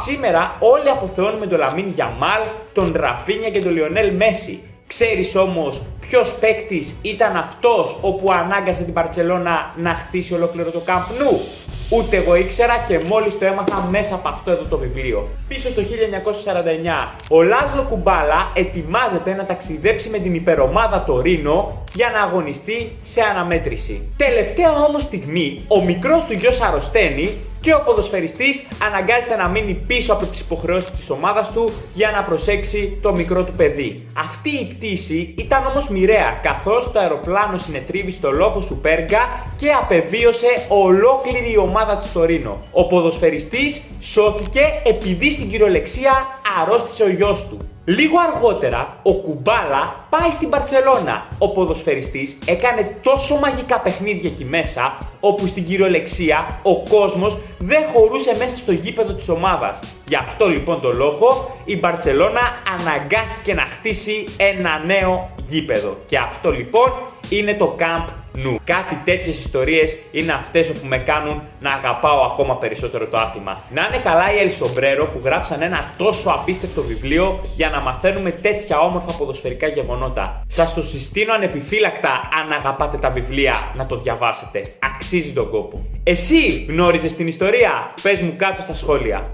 Σήμερα όλοι αποθεώνουμε τον Λαμίν Γιαμάλ, τον Ραφίνια και τον Λιονέλ Μέση. Ξέρεις όμως ποιος παίκτης ήταν αυτός όπου ανάγκασε την Μπαρτσελώνα να χτίσει ολόκληρο το Camp Nou? Ούτε εγώ ήξερα και μόλις το έμαθα μέσα από αυτό εδώ το βιβλίο. Πίσω στο 1949, ο Λάσλο Κουμπάλα ετοιμάζεται να ταξιδέψει με την υπερομάδα Τορίνο για να αγωνιστεί σε αναμέτρηση. Τελευταία όμως στιγμή, ο μικρός του γιος αρρωσταίνει και ο ποδοσφαιριστής αναγκάζεται να μείνει πίσω από τις υποχρεώσεις της ομάδας του για να προσέξει το μικρό του παιδί. Αυτή η πτήση ήταν όμως μοιραία, καθώς το αεροπλάνο συνετρίβη στο λόφο Σουπέργκα και απεβίωσε ολόκληρη η ομάδα της Τορίνο. Ο ποδοσφαιριστής σώθηκε επειδή στην κυριολεξία αρρώστησε ο γιος του. Λίγο αργότερα, ο Κουμπάλα πάει στην Μπαρτσελώνα. Ο ποδοσφαιριστής έκανε τόσο μαγικά παιχνίδια εκεί μέσα, όπου στην κυριολεξία ο κόσμος δεν χωρούσε μέσα στο γήπεδο της ομάδας. Γι' αυτό λοιπόν το λόγο η Μπαρτσελώνα αναγκάστηκε να χτίσει ένα νέο γήπεδο. Και αυτό λοιπόν είναι το Camp Nou. Κάτι τέτοιες ιστορίες είναι αυτές που με κάνουν να αγαπάω ακόμα περισσότερο το άθλημα. Να είναι καλά οι El Sombrero που γράψαν ένα τόσο απίστευτο βιβλίο για να μαθαίνουμε τέτοια όμορφα ποδοσφαιρικά γεγονότα. Σας το συστήνω ανεπιφύλακτα, αν αγαπάτε τα βιβλία, να το διαβάσετε. Αξίζει τον κόπο. Εσύ γνώριζες την ιστορία? Πες μου κάτω στα σχόλια.